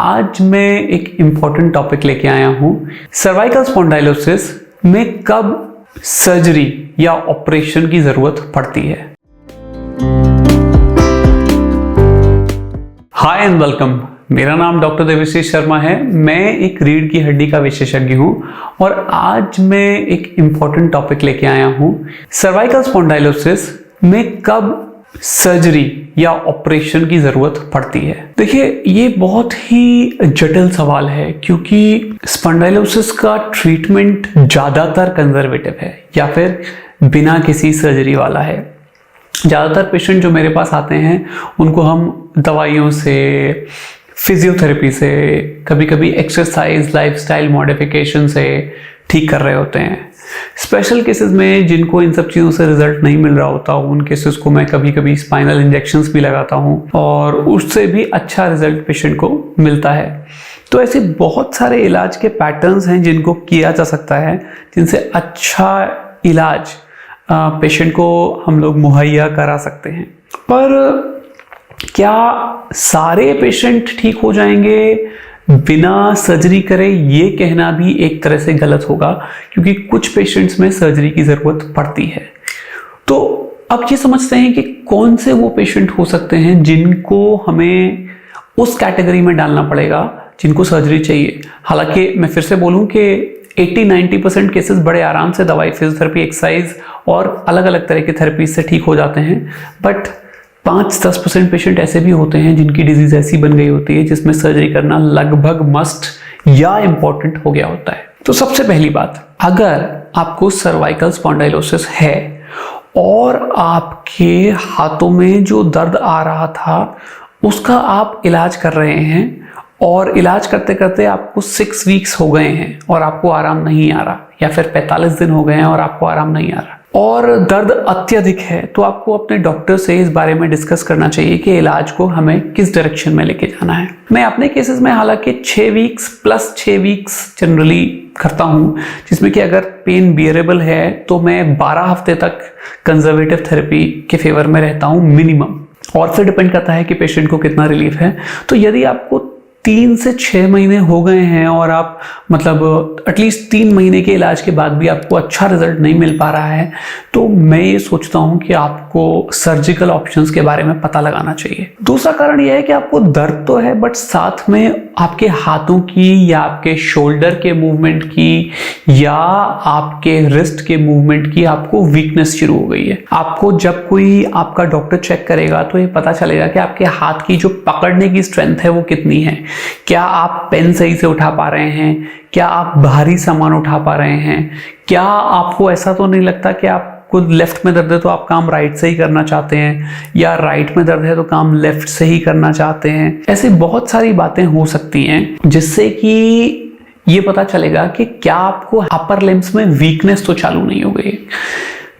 आज मैं एक इम्पॉर्टेंट टॉपिक लेके आया हूं। सर्वाइकल स्पॉन्डाइलोसिस में कब सर्जरी या ऑपरेशन की जरूरत पड़ती है। हाय एंड वेलकम, मेरा नाम डॉक्टर देवाशीष शर्मा है। मैं एक रीढ़ की हड्डी का विशेषज्ञ हूं और आज मैं एक इम्पॉर्टेंट टॉपिक लेके आया हूं। सर्वाइकल स्पॉन्डाइलोसिस में कब सर्जरी या ऑपरेशन की जरूरत पड़ती है। देखिए, ये बहुत ही जटिल सवाल है क्योंकि स्पॉन्डाइलोसिस का ट्रीटमेंट ज्यादातर कंजर्वेटिव है या फिर बिना किसी सर्जरी वाला है। ज़्यादातर पेशेंट जो मेरे पास आते हैं उनको हम दवाइयों से, फिजियोथेरेपी से, कभी कभी एक्सरसाइज, लाइफस्टाइल मॉडिफिकेशन से ठीक कर रहे होते हैं। स्पेशल केसेस में जिनको इन सब चीज़ों से रिजल्ट नहीं मिल रहा होता, उन केसेस को मैं कभी कभी स्पाइनल इंजेक्शंस भी लगाता हूँ और उससे भी अच्छा रिजल्ट पेशेंट को मिलता है। तो ऐसे बहुत सारे इलाज के पैटर्न्स हैं जिनको किया जा सकता है, जिनसे अच्छा इलाज पेशेंट को हम लोग मुहैया करा सकते हैं। पर क्या सारे पेशेंट ठीक हो जाएंगे बिना सर्जरी करे, ये कहना भी एक तरह से गलत होगा क्योंकि कुछ पेशेंट्स में सर्जरी की ज़रूरत पड़ती है। तो अब ये समझते हैं कि कौन से वो पेशेंट हो सकते हैं जिनको हमें उस कैटेगरी में डालना पड़ेगा जिनको सर्जरी चाहिए। हालांकि मैं फिर से बोलूं कि 80-90% केसेस बड़े आराम से दवाई, फिजियोथेरेपी, एक्सरसाइज और अलग अलग तरह की थेरेपी से ठीक हो जाते हैं। बट 5-10% पेशेंट ऐसे भी होते हैं जिनकी डिजीज ऐसी बन गई होती है जिसमें सर्जरी करना लगभग मस्ट या इम्पॉर्टेंट हो गया होता है। तो सबसे पहली बात, अगर आपको सर्वाइकल स्पॉन्डाइलोसिस है और आपके हाथों में जो दर्द आ रहा था उसका आप इलाज कर रहे हैं और इलाज करते करते आपको 6 वीक्स हो गए हैं और आपको आराम नहीं आ रहा, या फिर 45 दिन हो गए हैं और आपको आराम नहीं आ रहा और दर्द अत्यधिक है, तो आपको अपने डॉक्टर से इस बारे में डिस्कस करना चाहिए कि इलाज को हमें किस डायरेक्शन में लेके जाना है। मैं अपने केसेस में हालांकि 6 वीक्स प्लस 6 वीक्स जनरली करता हूं, जिसमें कि अगर पेन बियरेबल है तो मैं 12 हफ्ते तक कंजर्वेटिव थेरेपी के फेवर में रहता हूं मिनिमम, और फिर डिपेंड करता है कि पेशेंट को कितना रिलीफ है। तो यदि आपको 3 से 6 महीने हो गए हैं और आप मतलब एटलीस्ट 3 महीने के इलाज के बाद भी आपको अच्छा रिजल्ट नहीं मिल पा रहा है, तो मैं ये सोचता हूं कि आपको सर्जिकल ऑप्शंस के बारे में पता लगाना चाहिए। दूसरा कारण यह है कि आपको दर्द तो है बट साथ में आपके हाथों की या आपके शोल्डर के मूवमेंट की या आपके रिस्ट के मूवमेंट की आपको वीकनेस शुरू हो गई है। आपको जब कोई आपका डॉक्टर चेक करेगा तो ये पता चलेगा कि आपके हाथ की जो पकड़ने की स्ट्रेंथ है वो कितनी है। क्या आप पेन सही से उठा पा रहे हैं, क्या आप भारी सामान उठा पा रहे हैं, क्या आपको ऐसा तो नहीं लगता कि आपको लेफ्ट में दर्द है तो आप काम राइट से ही करना चाहते हैं, या राइट में दर्द है तो काम लेफ्ट से ही करना चाहते हैं। ऐसी बहुत सारी बातें हो सकती हैं जिससे कि ये पता चलेगा कि क्या आपको अपर लिम्स में वीकनेस तो चालू नहीं हो गई।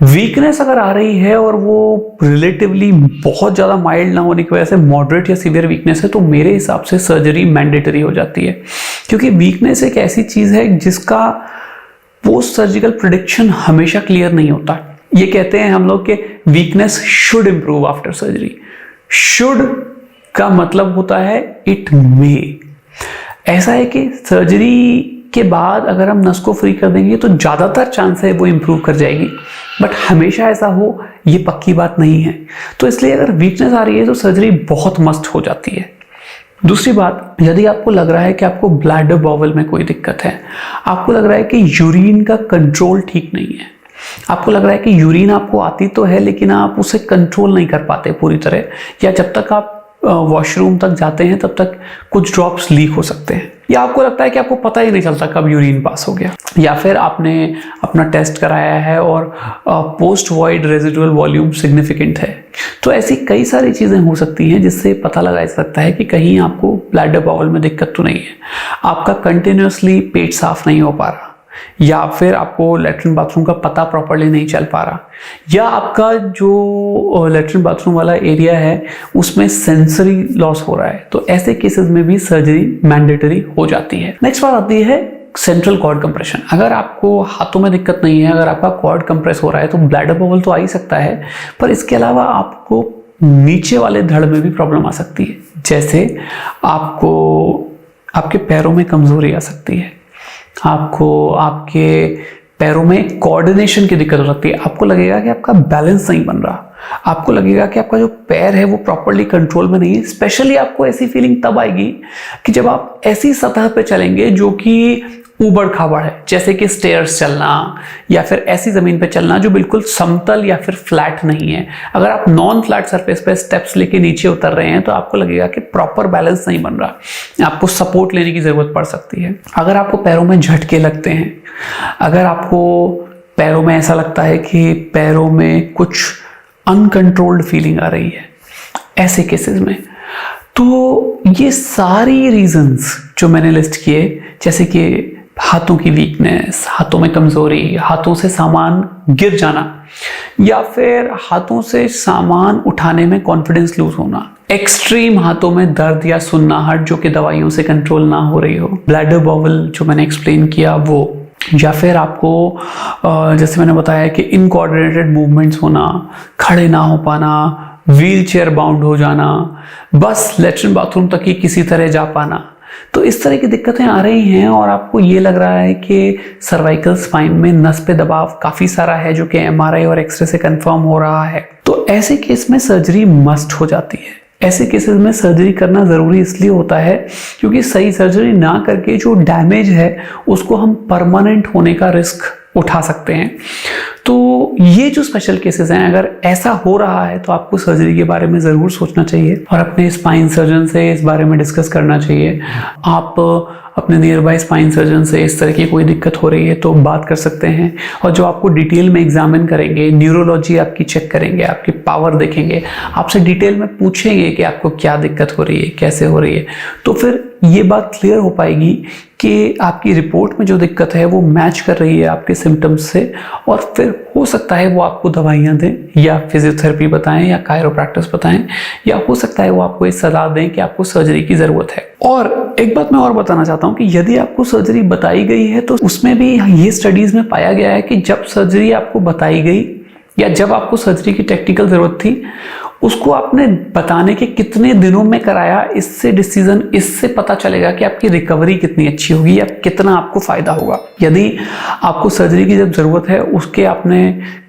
वीकनेस अगर आ रही है और वो रिलेटिवली बहुत ज़्यादा माइल्ड ना होने की वजह से मॉडरेट या सीवियर वीकनेस है, तो मेरे हिसाब से सर्जरी मैंडेटरी हो जाती है, क्योंकि वीकनेस एक ऐसी चीज़ है जिसका पोस्ट सर्जिकल प्रेडिक्शन हमेशा क्लियर नहीं होता। ये कहते हैं हम लोग कि weakness should improve after surgery. Should का मतलब होता है इट मे। ऐसा है कि सर्जरी के बाद अगर हम नस को फ्री कर देंगे तो ज़्यादातर चांस है वो इम्प्रूव कर जाएगी, बट हमेशा ऐसा हो ये पक्की बात नहीं है। तो इसलिए अगर वीकनेस आ रही है तो सर्जरी बहुत मस्ट हो जाती है। दूसरी बात, यदि आपको लग रहा है कि आपको ब्लैडर बॉवल में कोई दिक्कत है, आपको लग रहा है कि यूरिन का कंट्रोल ठीक नहीं है, आपको लग रहा है कि यूरिन आपको आती तो है लेकिन आप उसे कंट्रोल नहीं कर पाते पूरी तरह, या जब तक आप वॉशरूम तक जाते हैं तब तक कुछ ड्रॉप्स लीक हो सकते हैं, या आपको लगता है कि आपको पता ही नहीं चलता कब यूरिन पास हो गया, या फिर आपने अपना टेस्ट कराया है और post void residual volume significant है। तो ऐसी कई सारी चीज़ें हो सकती हैं जिससे पता लगा सकता है कि कहीं आपको ब्लैडर बाउल में दिक्कत तो नहीं है। आपका कंटिन्यूसली पेट साफ नहीं हो पा रहा, या फिर आपको लैट्रिन बाथरूम का पता प्रॉपर्ली नहीं चल पा रहा, या आपका जो लैट्रिन बाथरूम वाला एरिया है उसमें सेंसरी लॉस हो रहा है, तो ऐसे केसेस में भी सर्जरी मैंडेटरी हो जाती है। नेक्स्ट बात आती है सेंट्रल कॉर्ड कंप्रेशन। अगर आपको हाथों में दिक्कत नहीं है, अगर आपका कॉर्ड कंप्रेस हो रहा है तो ब्लैडर बबल तो आ ही सकता है, पर इसके अलावा आपको नीचे वाले धड़ में भी प्रॉब्लम आ सकती है। जैसे आपको आपके पैरों में कमजोरी आ सकती है, आपको आपके पैरों में कोऑर्डिनेशन की दिक्कत हो सकती है, आपको लगेगा कि आपका बैलेंस नहीं बन रहा, आपको लगेगा कि आपका जो पैर है वो प्रॉपर्ली कंट्रोल में नहीं है। स्पेशली आपको ऐसी फीलिंग तब आएगी कि जब आप ऐसी सतह पे चलेंगे जो कि ऊबड़ खाबड़ है, जैसे कि स्टेयर्स चलना या फिर ऐसी जमीन पे चलना जो बिल्कुल समतल या फिर फ्लैट नहीं है। अगर आप नॉन फ्लैट सरफेस पे स्टेप्स लेके नीचे उतर रहे हैं तो आपको लगेगा कि प्रॉपर बैलेंस नहीं बन रहा, आपको सपोर्ट लेने की जरूरत पड़ सकती है। अगर आपको पैरों में झटके लगते हैं, अगर आपको पैरों में ऐसा लगता है कि पैरों में कुछ अनकंट्रोल्ड फीलिंग आ रही है, ऐसे केसेस में तो ये सारी रीजंस जो मैंने लिस्ट किए, जैसे कि हाथों की वीकनेस, हाथों में कमजोरी, हाथों से सामान गिर जाना या फिर हाथों से सामान उठाने में कॉन्फिडेंस लूज होना, एक्सट्रीम हाथों में दर्द या सुन्नाहट जो कि दवाइयों से कंट्रोल ना हो रही हो, ब्लैडर बॉवल जो मैंने एक्सप्लेन किया वो, या फिर आपको जैसे मैंने बताया कि इनकोऑर्डिनेटेड मूवमेंट्स होना, खड़े ना हो पाना, व्हील चेयर बाउंड हो जाना, बस लेटरिन बाथरूम तक ही किसी तरह जा पाना, तो इस तरह की दिक्कतें आ रही हैं और आपको ये लग रहा है कि सर्वाइकल स्पाइन में नस पे दबाव काफ़ी सारा है जो कि एमआरआई और एक्सरे से कंफर्म हो रहा है, तो ऐसे केस में सर्जरी मस्ट हो जाती है। ऐसे केसेस में सर्जरी करना ज़रूरी इसलिए होता है क्योंकि सही सर्जरी ना करके जो डैमेज है उसको हम परमानेंट होने का रिस्क उठा सकते हैं। तो ये जो स्पेशल केसेस हैं, अगर ऐसा हो रहा है तो आपको सर्जरी के बारे में ज़रूर सोचना चाहिए और अपने स्पाइन सर्जन से इस बारे में डिस्कस करना चाहिए। आप अपने नियर बाय स्पाइन सर्जन से इस तरह की कोई दिक्कत हो रही है तो बात कर सकते हैं और जो आपको डिटेल में एग्जामिन करेंगे, न्यूरोलॉजी आपकी चेक करेंगे, आपकी पावर देखेंगे, आपसे डिटेल में पूछेंगे कि आपको क्या दिक्कत हो रही है, कैसे हो रही है, तो फिर ये बात क्लियर हो पाएगी कि आपकी रिपोर्ट में जो दिक्कत है वो मैच कर रही है आपके सिम्टम्स से और फिर हो सकता है वो आपको दवाइयाँ दें या फिजियोथेरेपी बताएं या कायरोप्रैक्टिस बताएं या हो सकता है वो आपको ये सलाह दें कि आपको सर्जरी की ज़रूरत है। और एक बात मैं और बताना चाहता हूँ कि यदि आपको सर्जरी बताई गई है तो उसमें भी ये स्टडीज़ में पाया गया है कि जब सर्जरी आपको बताई गई या जब आपको सर्जरी की टेक्निकल ज़रूरत थी उसको आपने बताने के कितने दिनों में कराया, इससे डिसीजन इससे पता चलेगा कि आपकी रिकवरी कितनी अच्छी होगी या कितना आपको फ़ायदा होगा। यदि आपको सर्जरी की जब ज़रूरत है उसके आपने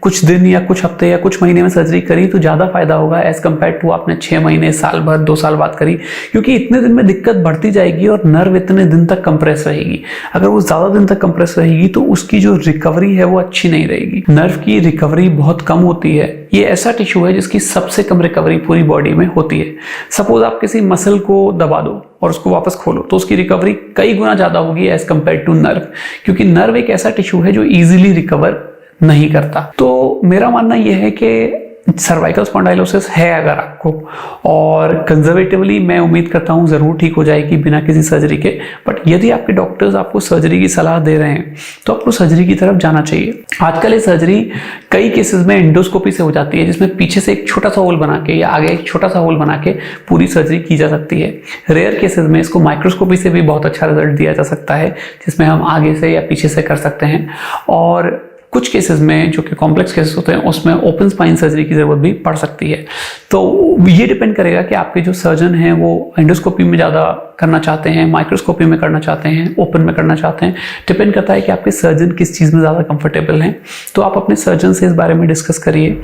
कुछ दिन या कुछ हफ्ते या कुछ महीने में सर्जरी करी तो ज़्यादा फायदा होगा एज़ कम्पेयर टू आपने 6 महीने, साल भर, 2 साल बाद करी, क्योंकि इतने दिन में दिक्कत बढ़ती जाएगी और नर्व इतने दिन तक कंप्रेस रहेगी। अगर वो ज़्यादा दिन तक कंप्रेस रहेगी तो उसकी जो रिकवरी है वो अच्छी नहीं रहेगी। नर्व की रिकवरी बहुत कम होती है। ये ऐसा टिश्यू है जिसकी सबसे कम रिकवरी पूरी बॉडी में होती है। सपोज आप किसी मसल को दबा दो और उसको वापस खोलो तो उसकी रिकवरी कई गुना ज़्यादा होगी एज कम्पेयर टू नर्व, क्योंकि नर्व एक ऐसा टिश्यू है जो ईजिली रिकवर नहीं करता। तो मेरा मानना यह है कि सर्वाइकल स्पॉन्डाइलोसिस है अगर आपको, और कंजर्वेटिवली मैं उम्मीद करता हूँ ज़रूर ठीक हो जाएगी बिना किसी सर्जरी के, बट यदि आपके डॉक्टर्स आपको सर्जरी की सलाह दे रहे हैं तो आपको सर्जरी की तरफ जाना चाहिए। आजकल ये सर्जरी कई केसेस में एंडोस्कोपी से हो जाती है, जिसमें पीछे से एक छोटा सा होल बना के या आगे एक छोटा सा होल बना के पूरी सर्जरी की जा सकती है। रेयर केसेस में इसको माइक्रोस्कोपी से भी बहुत अच्छा रिजल्ट दिया जा सकता है, जिसमें हम आगे से या पीछे से कर सकते हैं। और कुछ केसेस में जो कि कॉम्प्लेक्स केसेस होते हैं उसमें ओपन स्पाइन सर्जरी की ज़रूरत भी पड़ सकती है। तो ये डिपेंड करेगा कि आपके जो सर्जन हैं वो एंडोस्कोपी में ज़्यादा करना चाहते हैं, माइक्रोस्कोपी में करना चाहते हैं, ओपन में करना चाहते हैं। डिपेंड करता है कि आपके सर्जन किस चीज़ में ज़्यादा कंफर्टेबल हैं। तो आप अपने सर्जन से इस बारे में डिस्कस करिए,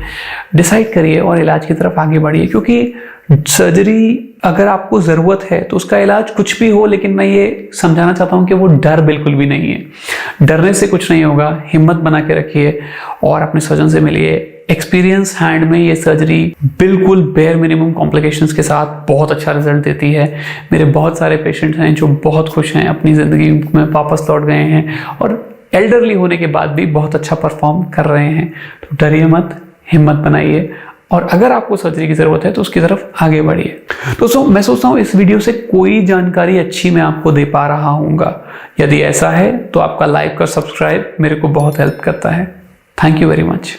डिसाइड करिए और इलाज की तरफ आगे बढ़िए, क्योंकि सर्जरी अगर आपको ज़रूरत है तो उसका इलाज कुछ भी हो, लेकिन मैं ये समझाना चाहता हूँ कि वो डर बिल्कुल भी नहीं है। डरने से कुछ नहीं होगा, हिम्मत बना के रखिए और अपने सर्जन से मिलिए। एक्सपीरियंस हैंड में ये सर्जरी बिल्कुल बेयर मिनिमम कॉम्प्लिकेशंस के साथ बहुत अच्छा रिजल्ट देती है। मेरे बहुत सारे पेशेंट हैं जो बहुत खुश हैं, अपनी ज़िंदगी में वापस लौट गए हैं और एल्डरली होने के बाद भी बहुत अच्छा परफॉर्म कर रहे हैं। तो डरिए मत, हिम्मत बनाइए और अगर आपको सर्जरी की ज़रूरत है तो उसकी तरफ आगे बढ़िए। दोस्तों, मैं सोचता हूँ इस वीडियो से कोई जानकारी अच्छी मैं आपको दे पा रहा हूँगा। यदि ऐसा है तो आपका लाइक और सब्सक्राइब मेरे को बहुत हेल्प करता है। Thank you very much.